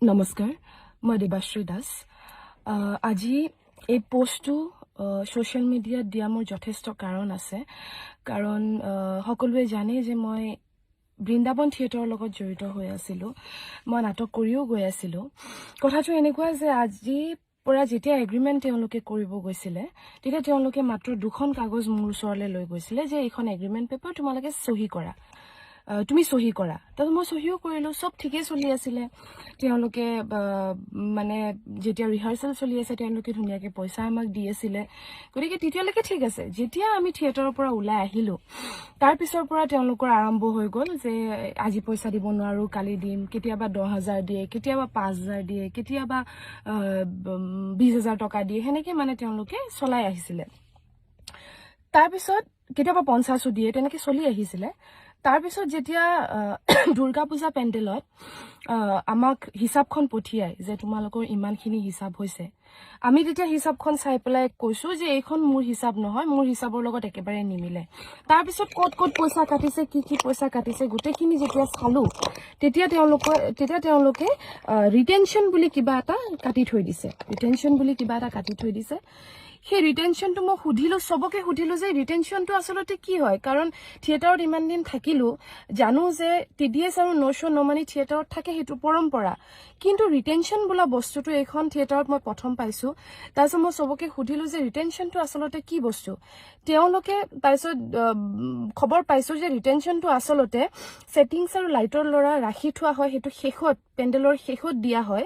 নমস্কাৰ মই দেবাশ্ৰী দাস আজি এই পোষ্টটো সোশ্যাল মিডিয়াত দিয়া মোৰ যথেষ্ট কাৰণ আছে কাৰণ সকলোৱে জানে যে মই বৃন্দাবন থিয়েটাৰৰ লগত জড়িত হৈ আছিলোঁ মই নাটক কৰিও গৈ আছিলোঁ কথাটো এনেকুৱা যে আজি পৰা যেতিয়া এগ্ৰিমেণ্ট তেওঁলোকে কৰিব গৈছিলে তেতিয়া তেওঁলোকে মাত্ৰ দুখন কাগজ মোৰ ওচৰলৈ লৈ গৈছিলে যে এইখন এগ্ৰিমেণ্ট পেপাৰ তোমালোকে সহি কৰা তুমি সহি কৰা তাৰ মই সহিও কৰিলো সব ঠিকে চলি আছিল তেওঁলোকে মানে যেতিয়া ৰিহাৰ্সেল চলি আছে তেওঁলোকে ধুনীয়াকৈ পইচা আমাক দি আছিল গতিকে তেতিয়ালৈকে ঠিক আছে যেতিয়া আমি থিয়েটাৰৰ পৰা ওলাই আহিলো তাৰ পিছৰ পৰা তেওঁলোকৰ আৰম্ভ হৈ গ'ল যে আজি পইচা দিব নোৱাৰো কালি দিম কেতিয়াবা 10,000 দিয়ে কেতিয়াবা 5,000 দিয়ে কেতিয়াবা 20,000 টকা দিয়ে হেনেকে মানে তেওঁলোকে চলাই আহিছিল তাৰ পিছত কেতিয়াবা 50 দিয়ে তেনেকে চলি আহিছিল তাৰ পিছত যেতিয়া দুৰ্গা পূজা পেণ্ডেলত আমাক হিচাপখন পঠিয়াই যে তোমালোকৰ ইমানখিনি হিচাপ হৈছে আমি তেতিয়া হিচাপখন চাই পেলাই কৈছো যে এইখন মোৰ হিচাপ নহয় মোৰ হিচাপৰ লগত একেবাৰে নিমিলে তাৰ পিছত কত পইচা কাটিছে কি পইচা কাটিছে গোটেইখিনি যেতিয়া চালো তেতিয়া তেওঁলোকে ৰিটেনশন বুলি কিবা এটা কাটি থৈ দিছে সেই ৰিটেনশনটো মই সুধিলো সবকে সুধিলো যে ৰিটেনশনটো আসলতে কি হয় কাৰণ থিয়েটাৰত ইমান দিন থাকিলো জানো যে টিডিএছ আৰু নশো নমানি থিয়েটাৰত থাকে হেতু পৰম্পৰা কিন্তু ৰিটেনশন বোলা বস্তুটো এখন থিয়েটাৰত মই প্ৰথম পাইছো তাৰপিছত মই সবকে সুধিলো যে ৰিটেনশনটো আসলতে কি বস্তু তেওঁলোকে তাৰপিছত খবৰ পাইছো যে ৰিটেনশনটো আসলতে সেটিংছ আৰু লাইটৰ লৰা ৰাখি থোৱা হয় হেতু শেষত পেণ্ডেলৰ শেষত দিয়া হয়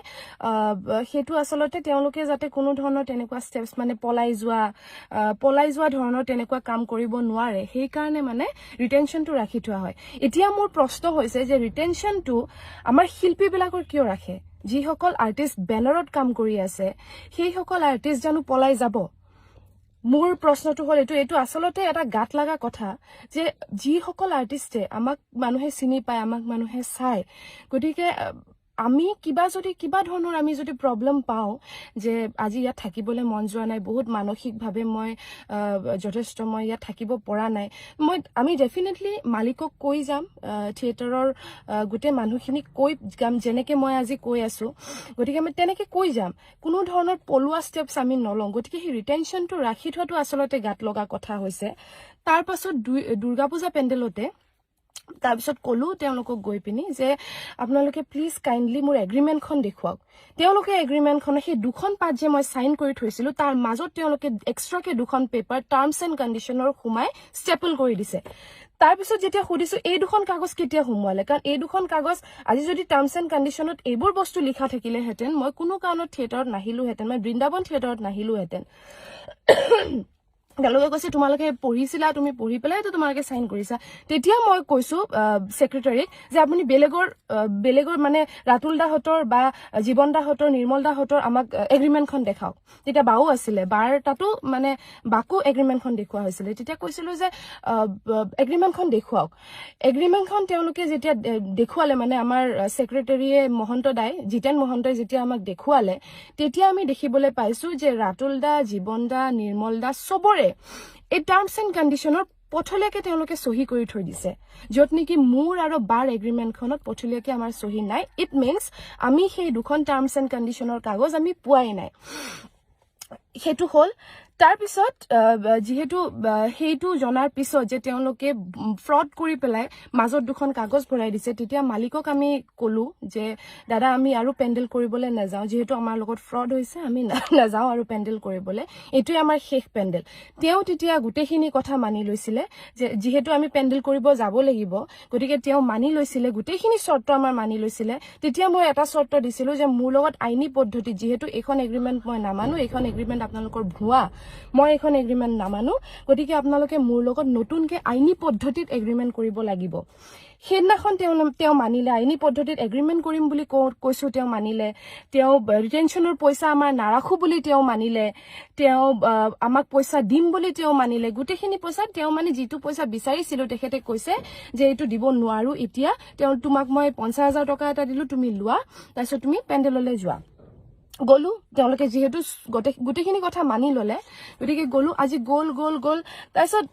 হেতু আসলতে তেওঁলোকে যাতে কোনো ধৰণৰ তেনেকুৱা স্টেপস মানে পলাই যোৱা ধৰণৰ তেনেকুৱা কাম কৰিব নোৱাৰে সেই কাৰণে মানে ৰিটেনশনটো ৰাখি থোৱা হয় এতিয়া মোৰ প্ৰশ্ন হৈছে যে ৰিটেনশনটো আমাৰ শিল্পী বিলাকৰ কিয় ৰাখে যিসকল আৰ্টিষ্ট বেনাৰত কাম কৰি আছে সেই সকল আৰ্টিষ্ট জানো পলাই যাব মোৰ প্ৰশ্নটো হল এইটো আসলতে এটা গাত লাগা কথা যে যিসকল আৰ্টিষ্টে আমাক মানুহে চিনি পায় আমাক মানুহে চায় গতিকে আমি কিবা ধৰণৰ আমি যদি প্ৰবলেম পাও যে আজি ইয়াত থাকিবলৈ মন যোৱা নাই বহুত মানসিকভাৱে মই যথেষ্ট মই ইয়াত থাকিব পৰা নাই আমি ডেফিনেটলি মালিকক কৈ যাম থিয়েটাৰৰ গোটে মানুহখিনি কৈ যাম যেনেকে মই আজি কৈ আছো গতিকে আমি তেনেকে কৈ যাম কোনো ধৰণৰ পলুৱা ষ্টেপছ আমি নলওঁ গতিকে সেই ৰিটেনশনটো ৰাখি থোৱাটো আসলতে গাত লগা কথা হৈছে তাৰ পাছত দুৰ্গা পূজা পেণ্ডেলতে তাৰপিছত কলো তেওঁলোকক গৈ পিনি যে আপোনালোকে প্লিজ কাইন্ডলি মোৰ এগ্ৰিমেন্টখন দেখুৱাওক তেওঁলোকে এগ্ৰিমেন্টখন সেই দুখন পাত যে মই সাইন কৰি থৈছিলো তাৰ মাজত তেওঁলোকে এক্সট্ৰাকে দুখন পেপাৰ টাৰ্মছ এণ্ড কণ্ডিশনৰ সোমাই ষ্টেপল কৰি দিছে তাৰপিছত যেতিয়া সুধিছো এই দুখন কাগজ কেতিয়া সোমোৱালে কাৰণ এই দুখন কাগজ আজি যদি টাৰ্মছ এণ্ড কণ্ডিশনত এইবোৰ বস্তু লিখা থাকিলেহেঁতেন মই কোনো কাৰণত থিয়েটাৰত নাহিলোহেঁতেন মই বৃন্দাবন থিয়েটাৰত নাহিলোহেঁতেন তেওঁলোকে কৈছে তোমালোকে পঢ়িছিলা তুমি পঢ়ি পেলাই তো তোমালোকে সাইন কৰিছা তেতিয়া মই কৈছো সেক্ৰেটাৰীক যে আপুনি বেলেগৰ মানে ৰাতুল দাহতৰ বা জীবন দাহতৰ নিৰ্মল দাহতৰ আমাক এগ্ৰিমেন্টখন দেখাওক তেতিয়া বাও আছিলে বাৰ তাতো মানে বাকো এগ্ৰিমেন্টখন দেখুৱা হৈছিল তেতিয়া কৈছিলো যে এগ্ৰিমেন্টখন দেখুৱাওক এগ্ৰিমেন্টখন তেওঁলোকে যেতিয়া দেখুৱালে মানে আমাৰ সেক্ৰেটাৰীয়ে মহন্ত দাই জিতেন মহন্তই যেতিয়া আমাক দেখুৱালে তেতিয়া আমি দেখিবলৈ পাইছো যে ৰাতুল দা জীবন দা নিৰ্মল দা সবৰে এই টাৰ্মছ এণ্ড কণ্ডিশনৰ পথলৈকে তেওঁলোকে সহি কৰি থৈ দিছে যত নেকি মোৰ আৰু বাৰ এগ্ৰিমেন্টখনত পথলৈকে আমাৰ সহি নাই ইট মিন্স আমি সেই দুখন টাৰ্মছ এণ্ড কণ্ডিশনৰ কাগজ আমি পোৱাই নাই হেতু হল তাৰ পিছত যেহেতু হেতু জনাৰ পিছত যে তেওঁলোকে ফ্ৰড কৰি পেলাই মাজত দুখন কাগজ ভৰাই দিছে তেতিয়া মালিকক আমি কলো যে দাদা আমি আৰু পেণ্ডেল কৰিবলৈ নাযাওঁ যেহেতু আমাৰ লগত ফ্ৰড হৈছে আমি নাযাওঁ আৰু পেণ্ডেল কৰিবলৈ এটোই আমাৰ শেষ পেণ্ডেল তেওঁ তেতিয়া গুটেখিনি কথা মানি লৈছিলে যে যেহেতু আমি পেণ্ডেল কৰিব যাব লাগিব গতিকে তেওঁ মানি লৈছিলে গুটেখিনি শৰ্ত আমাৰ মানি লৈছিলে তেতিয়া মই এটা শৰ্ত দিছিলো যে মোৰ লগত আইনী পদ্ধতি যেহেতু এখন এগ্ৰিমেন্ট মই নামানো এখন এগ্ৰিমেন্ট আপোনালোকৰ ভুৱা মই এখন এগ্ৰিমেন্ট নামানো গতিকে আপোনালোকে মোৰ লগত নতুনকে আইনী পদ্ধতিত এগ্ৰিমেন্ট কৰিব লাগিব সেইদিনাখন তেওঁ মানিলে আইনী পদ্ধতিত এগ্ৰিমেন্ট কৰিম বুলি কৈছো তেওঁ মানিলে তেওঁ ৰিটেনশনৰ পইচা আমাৰ নাৰাখো বুলি তেওঁ মানিলে তেওঁ আমাক পইচা দিম বুলি তেওঁ মানিলে গুটেখিনি পইচা তেওঁ মানে যিটো পইচা বিচাৰিছিল তেখেতে কৈছে যে এইটো দিব নোৱাৰো এতিয়া তেওঁ তোমাক মই 50,000 টকা এটা দিলো তুমি লোৱা তাৰপিছত তুমি পেণ্ডেললৈ যোৱা গলো তেওঁলোকে যেহেতু গুটেখিনি কথা মানি ললে গতিকে গলো আজি গল তাৰপিছত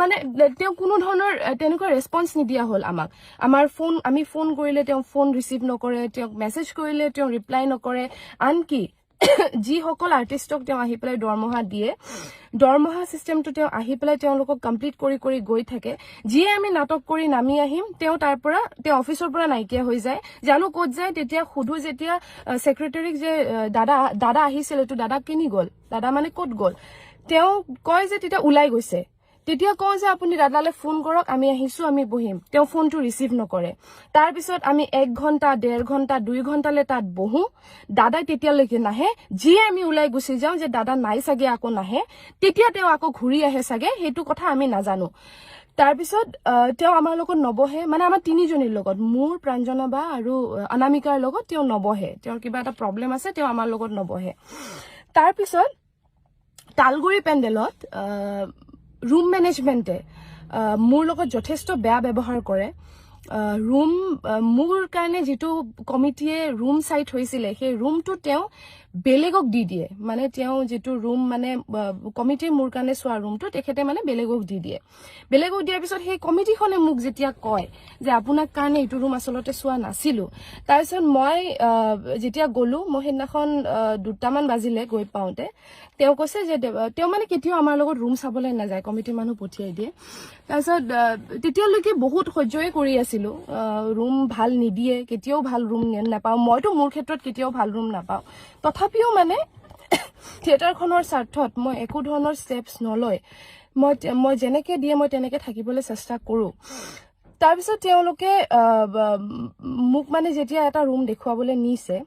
মানে তেওঁ কোনো ধৰণৰ তেনেকুৱা ৰেছপন্স নিদিয়া হ'ল আমাক আমি ফোন কৰিলে তেওঁ ফোন ৰিচিভ নকৰে তেওঁক মেছেজ কৰিলে তেওঁ ৰিপ্লাই নকৰে আনকি যিসকল আৰ্টিষ্টক তেওঁ আহি পেলাই দৰমহা দিয়ে দৰমহা চিষ্টেমটো তেওঁ আহি পেলাই তেওঁলোকক কমপ্লিট কৰি গৈ থাকে যিয়ে আমি নাটক কৰি নামি আহিম তেওঁ তাৰ পৰা তেওঁ অফিচৰ পৰা নাইকিয়া হৈ যায় জানো ক'ত যায় তেতিয়া সুধো যেতিয়া সেক্ৰেটাৰীক যে দাদা আহিছিল তো দাদা কিনি গ'ল দাদা মানে ক'ত গ'ল তেওঁ কয় যে তেতিয়া ওলাই গৈছে তেতিয়া কওঁ যে আপুনি দাদালে ফোন কৰক আমি আহিছো আমি বহিম তেওঁ ফোনটো ৰিচিভ নকৰে তাৰ পিছত আমি 1 ঘণ্টা 1.5 ঘণ্টা 2 ঘণ্টালে তাত বহো দাদাই তেতিয়ালৈকে নাহে যিয়ে আমি ওলাই গুচি যাওঁ যে দাদা নাই চাগে আকৌ নাহে তেতিয়া তেওঁ আকৌ ঘূৰি আহে চাগে সেইটো কথা আমি নাজানো তাৰ পিছত তেওঁ আমাৰ লগত নবহে মানে আমাৰ তিনিজনীৰ লগত মোৰ প্ৰাঞ্জনা বা আৰু অনামিকাৰ লগত তেওঁ নবহে তেওঁৰ কিবা এটা প্ৰবলেম আছে তেওঁ আমাৰ লগত নবহে তাৰ পিছত তালগুৰি পেণ্ডেলত ৰুম মেনেজমেন্টে মোৰ লগত যথেষ্ট বেয়া ব্যৱহাৰ কৰে ৰুম মোৰ কাৰণে যেটো কমিটিয়ে ৰুম চাই থৈছিলে সেই ৰুমটো তেওঁ বেলেগক দি দিয়ে মানে তেওঁ যেটো ৰুম মানে কমিটিয়ে মোৰ কাৰণে সোৱা ৰুমটো তেখেতে মানে বেলেগক দি দিয়ে বেলেগক দিয়াৰ পিছত সেই কমিটিখনে মোক যেতিয়া কয় যে আপোনাক কাৰণে এইটো ৰুম আসলতে সোৱা নাছিলো তাৰ পিছত মই যেতিয়া গলো মই হেদিনাখন 2টামান বাজিলে গৈ পাওঁতে তেওঁ কৈছে যে তেওঁ মানে কেতিয়াও আমাৰ লগত ৰুম চাবলৈ নাযায় কমিটি মানুহ পঠিয়াই দিয়ে তাৰ পিছত তেতিয়ালৈকে বহুত সহ্যই কৰি আছিলো ৰুম ভাল নিদিয়ে কেতিয়াও ভাল ৰুম নাপাও মইতো মোৰ ক্ষেত্ৰত কেতিয়াও ভাল ৰুম নাপাও তথাপিও মানে থিয়েটাৰখনৰ স্বাৰ্থত মই একো ধৰণৰ ষ্টেপছ নলয় মই যেনেকে দিয়ে মই তেনেকে থাকিবলৈ চেষ্টা কৰো তাৰ পিছত তেওঁলোকে মোক মানে যেতিয়া এটা ৰুম দেখুৱাবলৈ নিছে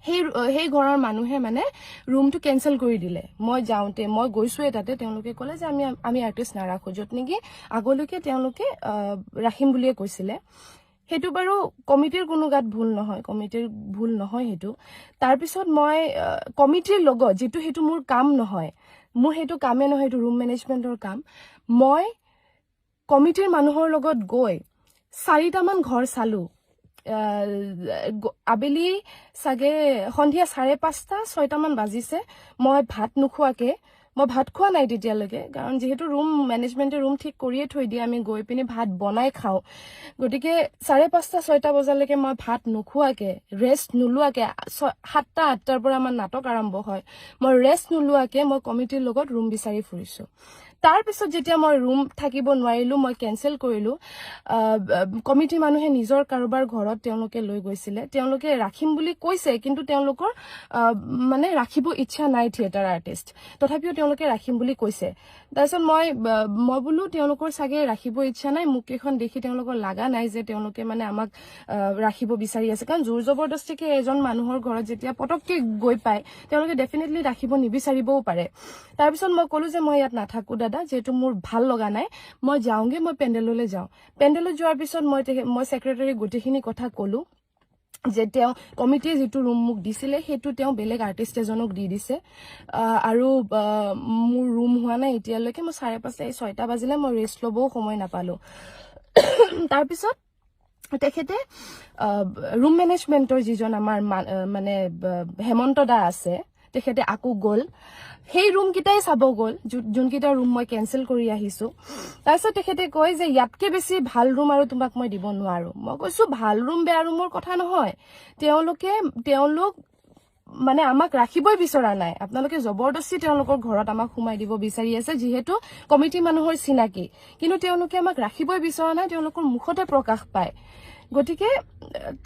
সেই ঘৰৰ মানুহে মানে ৰুমটো কেনসেল কৰি দিলে মই যাওঁতে মই গৈছোৱে তাতে তেওঁলোকে ক'লে যে আমি আৰ্টিষ্ট নাৰাখো যত নেকি আগলৈকে তেওঁলোকে ৰাখিম বুলিয়ে কৈছিলে হেতু বাৰু কমিটিৰ কোনো গাত ভুল নহয় হেতু তাৰ পিছত মই কমিটিৰ লগত যেটো হেতু মোৰ কাম নহয় মোৰ হেতু কামে নহয় হেতু ৰুম মেনেজমেন্টৰ কাম মই কমিটিৰ মানুহৰ লগত গৈ 4টামান ঘৰ চালো আবেলি সাগে সন্ধিয়া 5:30 6টামান বাজিছে মই ভাত নোখোৱাকে মই ভাত খোৱা নাই তেতিয়ালৈকে কাৰণ যেহেতু ৰুম মেনেজমেন্টে ৰুম ঠিক কৰিয়ে থৈ দিয়ে আমি গৈ পিনি ভাত বনাই খাও গটিকে 5:30 6টা বজালৈকে মই ভাত নোখোৱাকে ৰেষ্ট নুলুৱাকে 7টা 8টাৰ পৰা আমাৰ নাটক আৰম্ভ হয় মই ৰেষ্ট নুলুৱাকে মই কমিটিৰ লগত ৰুম বিচাৰি ফুৰিছো তাৰ পিছত যেতিয়া মই ৰুম থাকিব নোৱাৰিলো মই কেনসেল কৰিলো কমিটি মানুহে নিজৰ কাৰোবাৰ ঘৰত তেওঁলোকে লৈ গৈছিলে তেওঁলোকে ৰাখিম বুলি কৈছে কিন্তু তেওঁলোকৰ মানে ৰাখিব ইচ্ছা নাই থিয়েটাৰ আৰ্টিষ্ট তথাপিও তেওঁলোকে ৰাখিম বুলি কৈছে তাৰছত মই বলো তেওঁলোকৰ সাগে ৰাখিব ইচ্ছা নাই মোক এখন দেখি তেওঁলোকৰ লাগা নাই যে তেওঁলোকে মানে আমাক ৰাখিব বিচাৰি আছে কাৰণ জোৰ জবৰদস্তিকে এজন মানুহৰ ঘৰত যেতিয়া পটককে গৈ পায় তেওঁলোকে ডেফিনেটলি ৰাখিব নিবিচাৰিবও পাৰে তাৰ পিছত মই কলো যে মই ইয়াত নাথাকো দাদা যেটো মোৰ ভাল লগা নাই মই যাওঁগে মই পেণ্ডেললৈ যাওঁ পেণ্ডেলত যোৱাৰ পিছত মই সেক্ৰেটাৰী গুটিখিনি কথা কলো যে তেওঁ কমিটিয়ে যেটো ৰুম মোক দিছিলে হেতু তেওঁ বেলেগ আৰ্টিষ্ট এজনক দি দিছে আৰু মোৰ ৰুম হোৱা নাই এতিয়ালৈকে মই 5:30 6টা বাজিলে মই ৰেষ্ট লবও সময় নাপালো তাৰ পিছত তেখেতে ৰুম মেনেজমেন্টৰ যিজন আমাৰ মানে হেমন্ত দা আছে তেখেতে আকু গল সেই ৰুম কিটাই চাব গল যোন কিটা ৰুম মই কেনসেল কৰি আহিছো তাৰছত তেখেতে কয় যে ইয়াতকে বেছি ভাল ৰুম আৰু তোমাক মই দিব নোৱাৰো মই কৈছো ভাল ৰুম বেয়া ৰুমৰ কথা নহয় তেওঁলোক মানে আমাক ৰাখিবই বিচৰা নাই আপোনালোকে জবৰদস্তি তেওঁলোকৰ ঘৰত আমাক সোমাই দিব বিচাৰি আছে যেহেতু কমিটি মানুহৰ চিনাকি কিন্তু তেওঁলোকে আমাক ৰাখিবই বিচৰা নাই তেওঁলোকৰ মুখতে প্ৰকাশ পায় গটিকে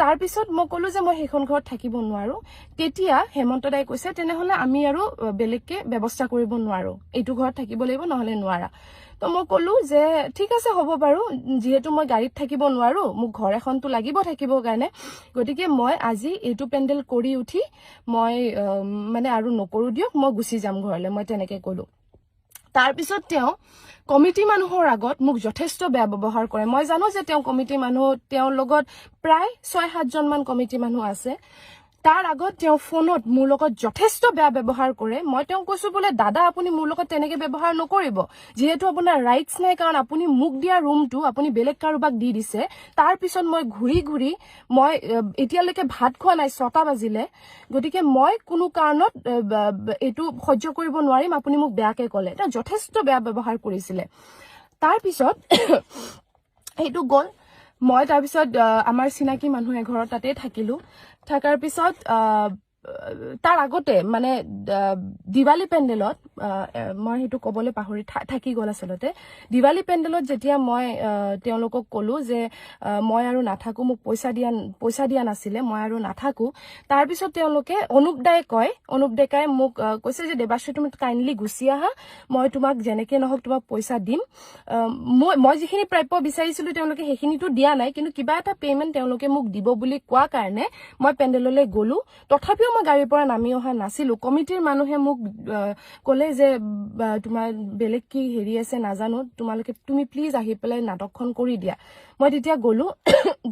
তাৰ পিছত মই কলো যে মই হেখন ঘৰত থাকিব নোৱাৰো তেতিয়া হেমন্ত দাই কৈছে তেনেহলে আমি আৰু বেলেগকে ব্যৱস্থা কৰিব নোৱাৰো এইটো ঘৰত থাকিব লাগিব নহলে নোৱাৰা তো মই কলো যে ঠিক আছে হ'ব বাৰু যেহেতু মই গাড়ীত থাকিব নোৱাৰো মোক ঘৰ এখনটো লাগিব থাকিব কাৰণে গটিকে মই আজি এইটো পেণ্ডেল কৰি উঠি মই মানে আৰু নকৰো দিয়ক মই গুচি যাম ঘৰলে মই তেনেকে কলো তাৰ পিছত তেওঁ কমিটি মানুহৰ আগত মোক যথেষ্ট বেয়া ব্যৱহাৰ কৰে মই জানো যে তেওঁ কমিটি মানুহ তেওঁৰ লগত প্ৰায় 6-7 জন মান কমিটি মানুহ আছে তাৰ আগত তেওঁ ফোনত মোৰ লগত যথেষ্ট বেয়া ব্যৱহাৰ কৰে মই তেওঁ কৈছো বোলে দাদা আপুনি মোৰ লগত তেনেকে ব্যৱহাৰ নকৰিব যেহেতু আপোনাৰ ৰাইটস নাই কাৰণ আপুনি মুক দিয়া ৰুমটো আপুনি বেলেগ কাৰোবাক দি দিছে তাৰ পিছত মই ঘুৰি মই এতিয়ালৈকে ভাত খোৱা নাই 6টা বাজিলে গতিকে মই কোনো কাৰণত এটো সহ্য কৰিব নোৱাৰিম আপুনি মোক বেয়াকে ক'লে এটা যথেষ্ট বেয়া ব্যৱহাৰ কৰিছিলে তাৰ পিছত এইটো গল মই তাৰ পিছত আমাৰ চিনাকি মানুহ এঘৰত তাতে থাকিলো থাকাৰ পিছত তাৰ আগতে মানে দিৱালী পেণ্ডেলত মই হেতু কবলে পাহৰি থাকি গল আসলতে দিৱালী পেণ্ডেলত যেতিয়া মই তেওঁলোকক কলো যে মই আৰু নাথাকো মোক পইচা দিয়া নাছিলে মই আৰু নাথাকো তাৰ পিছত তেওঁলোকে অনুপ ডেকাই মোক কৈছে যে দেৱাশ্ৰী তুমি কাইন্ডলি গুচি আহা মই তোমাক যেনেকে নহক তোমাক পইচা দিম মই যিখিনি প্ৰাপ্য বিচাৰিছিলো তেওঁলোকে সেইখিনিটো দিয়া নাই কিন্তু কিবা এটা পেমেন্ট তেওঁলোকে মোক দিব বুলি কোৱা কাৰণে মই পেণ্ডেললৈ গলো তথাপিও মই গাড়ীৰ পৰা নামি অহা নাছিলো কমিটিৰ মানুহে মোক কলে যে তোমাৰ বেলেগ কি হেৰি আছে নাজানো তুমি প্লিজ আহি পেলাই নাটকখন কৰি দিয়া মই তেতিয়া গলো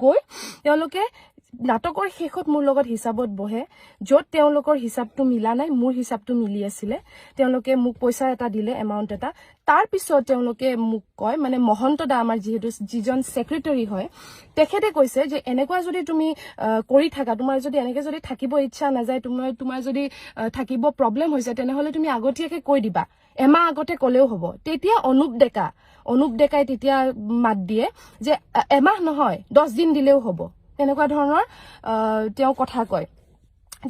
গৈ তেওঁলোকে নাটকৰ শেষত মোৰ লগত হিচাপত বহে যত তেওঁলোকৰ হিচাপটো মিলা নাই মোৰ হিচাপটো মিলি আছিল তেওঁলোকে মোক পইচা এটা দিলে এমাউন্ট এটা তাৰ পিছত তেওঁলোকে মোক কয় মানে মহন্ত দা আমাৰ যিজন সেক্ৰেটাৰী হয় তেখেতে কৈছে যে এনেকুৱা যদি তুমি কৰি থাকা তোমাৰ যদি এনেকে যদি থাকিব ইচ্ছা নাযায় তোমাৰ যদি থাকিব প্ৰবলেম হৈছে তেনেহলে তুমি আগতীয়াকে কৈ দিবা এমাহ আগতে কলেও হ'ব তেতিয়া অনুপ ডেকাই তেতিয়া মাত দিয়ে যে এমাহ নহয় 10 দিন দিলেও হ'ব এনেকুৱা ধৰণৰ তেওঁ কথা কয়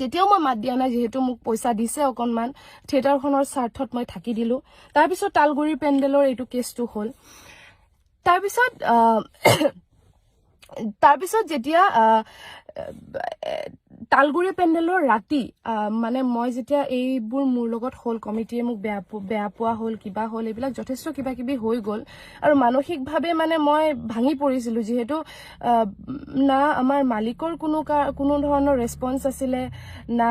তেতিয়াও মই মাত দিয়া নাই যেহেতু মোক পইচা দিছে অকনমান থিয়েটাৰখনৰ স্বাৰ্থত মই থাকি দিলো তাৰ পিছত তালগুৰি পেণ্ডেলৰ এইটো কেছটো হ'ল তাৰ পিছত যেতিয়া তালগুৰি পেণ্ডেলৰ ৰাতি মানে মই যেতিয়া এইবোৰ মোৰ লগত হ'ল কমিটিয়ে মোক বেয়া পোৱা হ'ল কিবা হ'ল এইবিলাক যথেষ্ট কিবা কিবি হৈ গ'ল আৰু মানসিকভাৱে মানে মই ভাঙি পৰিছিলো যেহেতু না আমাৰ মালিকৰ কোনো ধৰণৰ ৰেসপন্স আছিলে না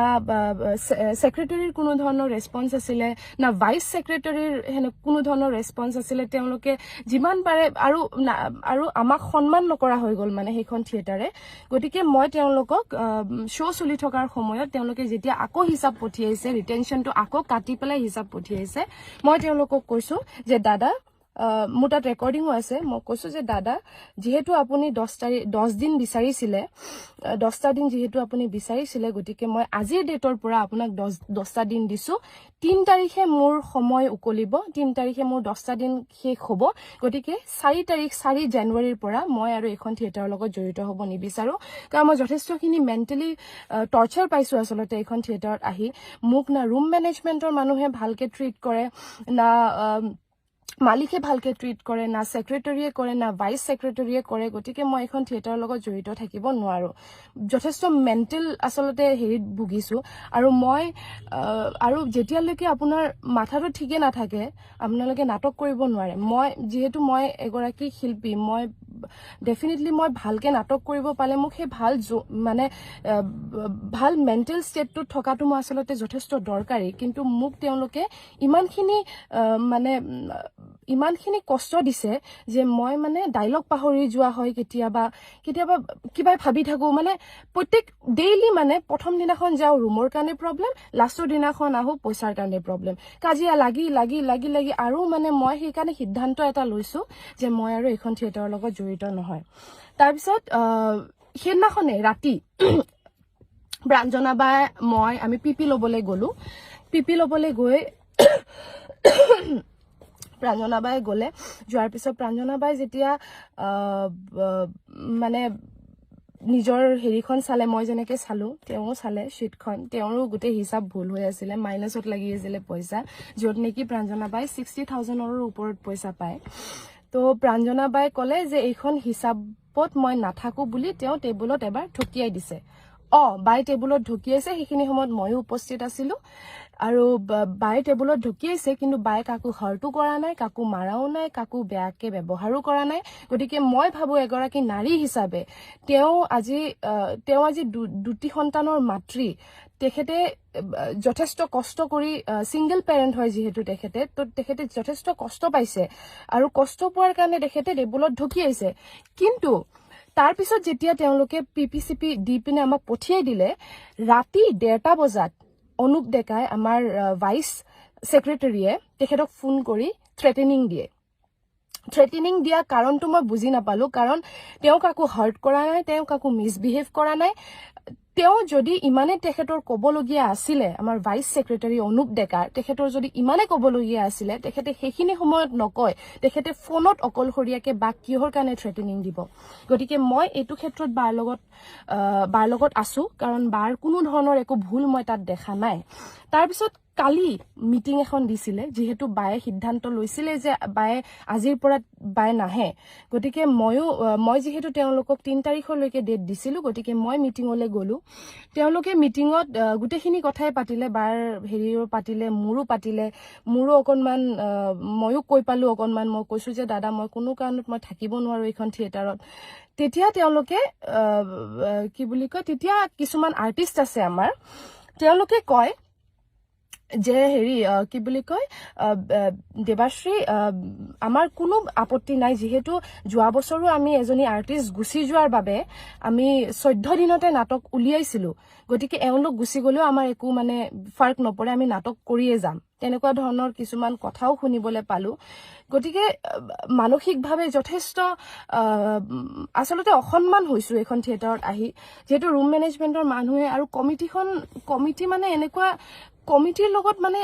সেক্ৰেটাৰীৰ কোনো ধৰণৰ ৰেসপন্স আছিলে না ভাইস সেক্ৰেটাৰীৰ কোনো ধৰণৰ ৰেসপন্স আছিলে তেওঁলোকে যিমান পাৰে আৰু আমাক সন্মান নকৰা হৈ গ'ল মানে সেইখন থিয়েটাৰে গতিকে মই তেওঁলোকক শো চলি থকাৰ সময়ত তেওঁলোকে যেতিয়া আকৌ হিচাপ পঠিয়াইছে ৰিটেনশনটো আকৌ কাটি পেলাই হিচাপ পঠিয়াইছে মই তেওঁলোকক কৈছো যে দাদা মোৰ তাত ৰেকৰ্ডিংও আছে মই কৈছো যে দাদা যেহেতু আপুনি 10 দিন বিচাৰিছিলে 10টা দিন যেহেতু আপুনি বিচাৰিছিলে গতিকে মই আজিৰ ডেটৰ পৰা আপোনাক 10টা দিন দিছো 3 তাৰিখে মোৰ সময় উকলিব 3 তাৰিখে মোৰ 10টা দিন শেষ হ'ব গতিকে 4 জানুৱাৰীৰ পৰা মই আৰু এখন থিয়েটাৰৰ লগত জড়িত হ'ব নিবিচাৰো কাৰণ মই যথেষ্টখিনি মেন্টালি টৰ্চাৰ পাইছো আসলতে এখন থিয়েটাৰত আহি মোক না ৰুম মেনেজমেন্টৰ মানুহে ভালকে ট্ৰিট কৰে না মালিকে ভালকে ট্ৰিট কৰে না সেক্ৰেটাৰীয়ে কৰে না ভাইস সেক্ৰেটাৰীয়ে কৰে গতিকে মই এখন থিয়েটাৰৰ লগত জড়িত থাকিব নোৱাৰো যথেষ্ট মেন্টাল আসলতে হেৰিত ভুগিছো আৰু মই আৰু যেতিয়ালৈকে আপোনাৰ মাথাটো ঠিকে নাথাকে আপোনালোকে নাটক কৰিব নোৱাৰে যেহেতু মই এগৰাকী শিল্পী মই ডেফিনেটলি মই ভালকে নাটক কৰিব পালে মোক সেই মানে ভাল মেন্টাল ষ্টেটটো থকাটো মই আসলতে যথেষ্ট দৰকাৰী কিন্তু মোক তেওঁলোকে ইমানখিনি কষ্ট দিছে যে মই মানে ডায়লগ পাহৰি যোৱা হয় কেতিয়াবা কিবা ভাবি থাকো মানে প্ৰত্যেক ডেইলি মানে প্ৰথম দিনাখন যাও ৰুমৰ কাৰণে প্ৰবলেম লাষ্টৰ দিনাখন আহো পইচাৰ কাৰণে প্ৰবলেম কাজিয়া লাগি আৰু মানে মই সেই কাৰণে সিদ্ধান্ত এটা লৈছো যে মই আৰু এখন থিয়েটাৰৰ লগত জড়িত নহয় তাৰ পিছত সেইদিনাখনে ৰাতি ব্ৰাঞ্জনা বাই মই আমি পিপি লবলৈ গলো পিপি লবলৈ গৈ প্ৰাঞ্জনা বাই গলে যোৱাৰ পিছত প্ৰাঞ্জনা বাই যেতিয়া মানে নিজৰ হেৰিখন চালে মই যেনেকে চালো তেওঁ চালে শীটখন তেওঁৰো গোটেই হিচাপ ভুল হৈ আছিল মাইনাছত লাগি আছিল পইচা যত নেকি প্ৰাঞ্জনা বাই 60,000ৰ ওপৰত পইচা পায় তো প্ৰাঞ্জনা বাই ক'লে যে এইখন হিচাপত মই নাথাকো বুলি তেওঁ টেবুলত এবাৰ ঠকিয়াই দিছে বাই টেবুলত ঢকিয়াইছে সেইখিনি সময়ত ময়ো উপস্থিত আছিলো আৰু বাই টেবুলত ঢকিয়াইছে কিন্তু বাই কাকো হৰটো কৰা নাই কাকো মাৰাও নাই কাকো বেয়াকে ব্যৱহাৰো কৰা নাই গতিকে মই ভাবো এগৰাকী নাৰী হিচাপে তেওঁ আজি দুটি সন্তানৰ মাতৃ তেখেতে যথেষ্ট কষ্ট কৰি সিঙ্গল পেৰেন্ট হয় যেহেতু তেখেতে যথেষ্ট কষ্ট পাইছে আৰু কষ্ট পোৱাৰ কাৰণে তেখেতে টেবুলত ঢকিয়াইছে কিন্তু তাৰ পিছত যেতিয়া তেওঁলোকে পিপিচিপি দি পিনে আমাক পঠিয়াই দিলে ৰাতি 1:30 বজাত অনুপ ডেকাই আমাৰ ভাইচ সেক্ৰেটাৰীয়ে তেখেতক ফোন কৰি থ্ৰেটেনিং দিয়ে থ্ৰেটেনিং দিয়া কাৰণটো মই বুজি নাপালো কাৰণ তেওঁ কাকো হাৰ্ট কৰা নাই তেওঁ কাকো মিছবিহেভ কৰা নাই তেওঁ যদি ইমানে তেখেতৰ কবলগীয়া আছিলে আমাৰ ভাইচ সেক্ৰেটাৰী অনুপ ডেকাৰ তেখেতৰ যদি ইমানে কবলগীয়া আছিলে তেখেতে সেইখিনি সময়ত নকয় তেখেতে ফোনত অকলশৰীয়াকে বা কিহৰ কাৰণে থ্ৰেটেনিং দিব গতিকে মই এইটো ক্ষেত্ৰত বাৰ লগত আছো কাৰণ বাৰ কোনো ধৰণৰ একো ভুল মই তাত দেখা নাই তাৰ পিছত কালি মিটিং এখন দিছিলে যেহেতু বায়ে সিদ্ধান্ত লৈছিলে যে বায়ে আজিৰ পৰা বায়ে নাহে গতিকে মই যেহেতু তেওঁলোকক 3 তাৰিখলৈকে ডেট দিছিলো গতিকে মই মিটিংলৈ গলো তেওঁলোকে মিটিংত গুটেখিনি কথাই পাতিলে বাৰ হেৰিও পাতিলে মোৰো অকনমান ময়ো কৈ পালো অকনমান মই কৈছো যে দাদা মই কোনো কাৰণত মই থাকিব নোৱাৰো এইখন থিয়েটাৰত তেতিয়া তেওঁলোকে কি বুলি কয় তেতিয়া কিছুমান আৰ্টিষ্ট আছে আমাৰ তেওঁলোকে কয় যে হেৰি কি বুলি কয় দেৱাশ্ৰী আমাৰ কোনো আপত্তি নাই যেহেতু যোৱা বছৰো আমি এজনী আৰ্টিষ্ট গুচি যোৱাৰ বাবে আমি 14 দিনতে নাটক উলিয়াইছিলো গতিকে এওঁলোক গুচি গলেও আমাৰ একো মানে ফাৰ্ক নপৰে আমি নাটক কৰিয়ে যাম তেনেকুৱা ধৰণৰ কিছুমান কথাও শুনিবলৈ পালো গতিকে মানসিকভাৱে যথেষ্ট আসলতে অসন্মান হৈছো এখন থিয়েটাৰত আহি যেহেতু ৰুম মেনেজমেন্টৰ মানুহে আৰু কমিটি মানে এনেকুৱা কমিটিৰ লগত মানে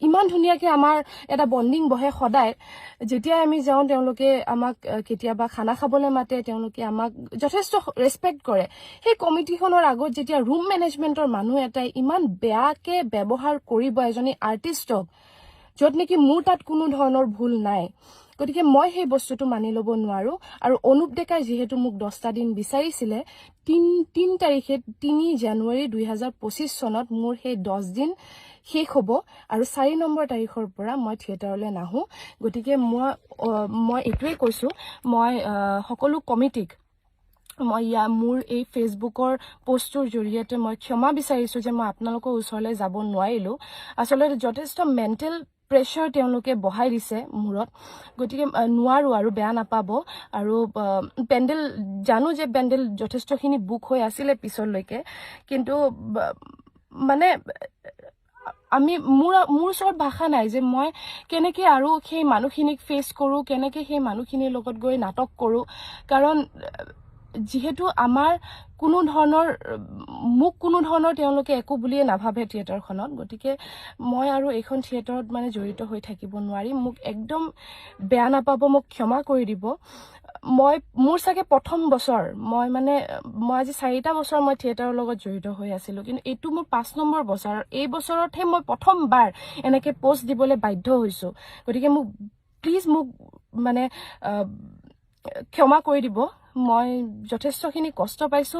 ইমান ধুনীয়াকে আমাৰ এটা বন্ডিং বহে সদায় যেতিয়া আমি যাওঁ তেওঁলোকে আমাক কেতিয়াবা খানা খাবলৈ মাতে তেওঁলোকে আমাক যথেষ্ট ৰেসপেক্ট কৰে সেই কমিটিখনৰ আগত যেতিয়া ৰুম মেনেজমেন্টৰ মানুহ এটাই ইমান বেয়াকে ব্যৱহাৰ কৰিব এজনী আৰ্টিষ্টক যত নেকি মোৰ তাত কোনো ধৰণৰ ভুল নাই গতিকে মই সেই বস্তুটো মানি ল'ব নোৱাৰো আৰু অনুপ ডেকাই যেহেতু মোক 10টা দিন বিচাৰিছিলে 3 তাৰিখে 3 জানুৱাৰী 2025 চনত মোৰ সেই 10 দিন শেষ হ'ব আৰু 4 নম্বৰ তাৰিখৰ পৰা মই থিয়েটাৰলৈ নাহো গতিকে মই এটোৱে কৈছো মই সকলো কমিটিক মই মোৰ এই ফেসবুকৰ পোষ্টৰ জৰিয়তে মই ক্ষমা বিচাৰিছো যে মই আপোনালোকৰ ওচৰলৈ যাব নোৱাৰিলো আসলে যথেষ্ট মেন্টেল প্ৰেছাৰ তেওঁলোকে বহাই দিছে মূৰত গতিকে নোৱাৰো আৰু বেয়া নাপাব আৰু পেন্ডেল জানো যে পেন্ডেল যথেষ্টখিনি বুক হৈ আছিল পিছলৈকে কিন্তু মানে আমি মোৰ ওচৰত ভাষা নাই যে মই কেনেকে আৰু সেই মানুহখিনিক ফেস কৰো কেনেকে সেই মানুহখিনিৰ লগত গৈ নাটক কৰো কাৰণ যেহেতু আমাৰ কোনো ধৰণৰ তেওঁলোকে একো বুলিয়ে নাভাবে থিয়েটাৰখনত গতিকে মই আৰু এইখন থিয়েটাৰত মানে জড়িত হৈ থাকিব নোৱাৰি মোক একদম বেয়া নাপাব মোক ক্ষমা কৰি দিব মোৰ সাকে প্ৰথম বছৰ মই আজি 4টা বছৰ মই থিয়েটাৰৰ লগত জড়িত হৈ আছিলো কিন্তু এইটো মোৰ 5 নম্বৰ বছৰ এই বছৰতহে মই প্ৰথমবাৰ এনেকে পোষ্ট দিবলৈ বাধ্য হৈছো গতিকে মোক প্লিজ মোক মানে ক্ষমা কৰি দিব মই যথেষ্টখিনি কষ্ট পাইছো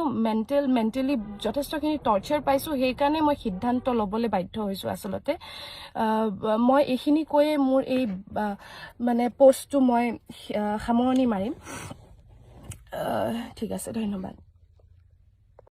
মেন্টেলি যথেষ্টখিনি টৰ্চাৰ পাইছো সেই কাৰণে মই সিদ্ধান্ত লবলৈ বাধ্য হৈছো আসলতে মই এইখিনি কৈয়ে মোৰ এই মানে পোষ্টটো মই সামৰণি মাৰিম ঠিক আছে ধন্যবাদ